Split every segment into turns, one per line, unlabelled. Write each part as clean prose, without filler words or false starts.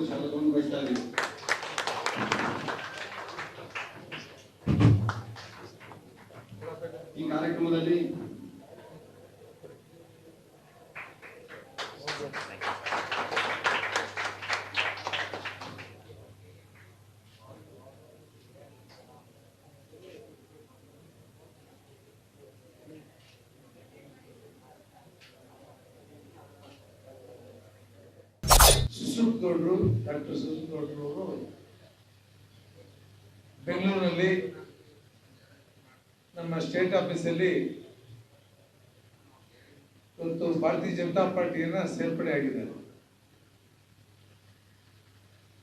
ಶಾಸಕರನ್ನು ಬಯಸ್ತಾ ಇದ್ದೀವಿ. ಈ ಕಾರ್ಯಕ್ರಮದಲ್ಲಿ
ಸುಸೂಪ್ಗೌಡರು, ಡಾಕ್ಟರ್ ಸುಸೂಪ್ಗೌಡರು ಅವರು ಬೆಂಗಳೂರಿನಲ್ಲಿ ನಮ್ಮ ಸ್ಟೇಟ್ ಆಫೀಸಲ್ಲಿ ಇವತ್ತು ಭಾರತೀಯ ಜನತಾ ಪಾರ್ಟಿಯನ್ನ ಸೇರ್ಪಡೆ ಆಗಿದ್ದಾರೆ.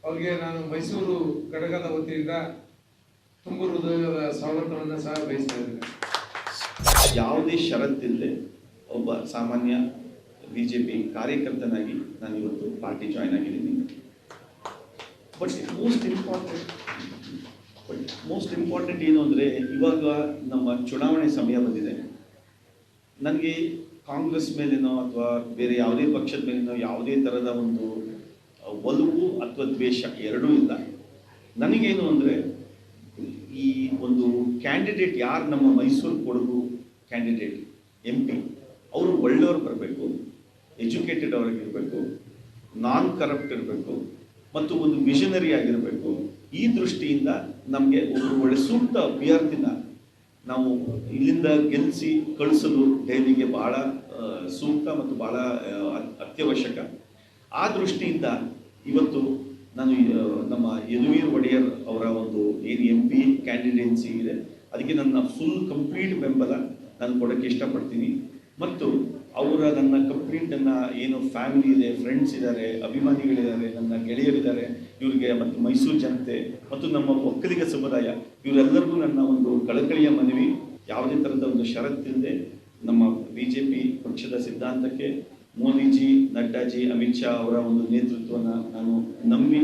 ಅವ್ರಿಗೆ ನಾನು ಮೈಸೂರು ಘಟಕದ ವತಿಯಿಂದ ತುಂಬ ಹೃದಯದ ಸ್ವಾಗತವನ್ನು ಸಹ ಬಯಸ್ತಾ ಇದ್ದೇನೆ.
ಯಾವುದೇ ಷರತ್ತಿಲ್ಲದೆ ಒಬ್ಬ ಸಾಮಾನ್ಯ ಬಿಜೆಪಿ ಕಾರ್ಯಕರ್ತನಾಗಿ ನಾನು ಇವತ್ತು ಪಾರ್ಟಿ ಜಾಯ್ನ್ ಆಗಿದ್ದೀನಿ. ಬಟ್ ಮೋಸ್ಟ್ ಇಂಪಾರ್ಟೆಂಟ್ ಏನು ಅಂದರೆ, ಇವಾಗ ನಮ್ಮ ಚುನಾವಣೆ ಸಮಯ ಬಂದಿದೆ. ನನಗೆ ಕಾಂಗ್ರೆಸ್ ಮೇಲೇನೋ ಅಥವಾ ಬೇರೆ ಯಾವುದೇ ಪಕ್ಷದ ಮೇಲೇನೋ ಯಾವುದೇ ಥರದ ಒಂದು ಒಲವು ಅಥವಾ ದ್ವೇಷ ಎರಡೂ ಇಲ್ಲ. ನನಗೇನು ಅಂದರೆ, ಈ ಒಂದು ಕ್ಯಾಂಡಿಡೇಟ್ ಯಾರು ನಮ್ಮ ಮೈಸೂರು ಕೊಡಗು ಕ್ಯಾಂಡಿಡೇಟ್ MP ಅವರು ಒಳ್ಳೆಯವರು ಬರಬೇಕು, ಎಜುಕೇಟೆಡ್ ಅವರಾಗಿರಬೇಕು, ನಾನ್ ಕರಪ್ಟ್ ಇರಬೇಕು ಮತ್ತು ಒಂದು ವಿಷನರಿ ಆಗಿರಬೇಕು. ಈ ದೃಷ್ಟಿಯಿಂದ ನಮಗೆ ಒಬ್ಬರು ಒಳ್ಳೆ ಸೂಕ್ತ ಅಭ್ಯರ್ಥಿನ ನಾವು ಇಲ್ಲಿಂದ ಗೆಲ್ಲಿಸಿ ಕಳಿಸಲು ದೆಹಲಿಗೆ ಭಾಳ ಸೂಕ್ತ ಮತ್ತು ಭಾಳ ಅತ್ಯವಶ್ಯಕ. ಆ ದೃಷ್ಟಿಯಿಂದ ಇವತ್ತು ನಾನು ನಮ್ಮ ಯದುವೀರ್ ಒಡೆಯರ್ ಅವರ ಒಂದು ಏನು MP ಕ್ಯಾಂಡಿಡೇನ್ಸಿ ಇದೆ, ಅದಕ್ಕೆ ನನ್ನ ಫುಲ್ ಕಂಪ್ಲೀಟ್ ಬೆಂಬಲ ನಾನು ಕೊಡೋಕ್ಕೆ ಇಷ್ಟಪಡ್ತೀನಿ. ಮತ್ತು ಅವರ ನನ್ನ ಕಂಪ್ಲೀಟನ್ನ ಏನು ಫ್ಯಾಮಿಲಿ ಇದೆ, ಫ್ರೆಂಡ್ಸ್ ಇದ್ದಾರೆ, ಅಭಿಮಾನಿಗಳಿದ್ದಾರೆ, ನನ್ನ ಗೆಳೆಯರಿದ್ದಾರೆ, ಇವರಿಗೆ ಮತ್ತು ಮೈಸೂರು ಜನತೆ ಮತ್ತು ನಮ್ಮ ಒಕ್ಕಲಿಗ ಸಮುದಾಯ ಇವರೆಲ್ಲರಿಗೂ ನನ್ನ ಒಂದು ಕಳಕಳಿಯ ಮನವಿ, ಯಾವುದೇ ಥರದ ಒಂದು ಷರತ್ತಿಲ್ಲದೆ ನಮ್ಮ BJP ಪಕ್ಷದ ಸಿದ್ಧಾಂತಕ್ಕೆ ಮೋದಿಜಿ, ನಡ್ಡಾಜಿ, ಅಮಿತ್ ಶಾ ಅವರ ಒಂದು ನೇತೃತ್ವವನ್ನು ನಾನು ನಂಬಿ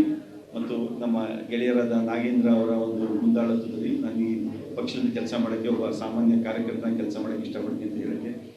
ಮತ್ತು ನಮ್ಮ ಗೆಳೆಯರಾದ ನಾಗೇಂದ್ರ ಅವರ ಒಂದು ಮುಂದಾಳತ್ವದಲ್ಲಿ ನಾನು ಈ ಪಕ್ಷದಲ್ಲಿ ಕೆಲಸ ಮಾಡೋಕ್ಕೆ ಒಬ್ಬ ಸಾಮಾನ್ಯ ಕಾರ್ಯಕರ್ತನ ಕೆಲಸ ಮಾಡೋಕ್ಕೆ ಇಷ್ಟಪಡ್ತೀನಿ ಅಂತ ಹೇಳೋಕ್ಕೆ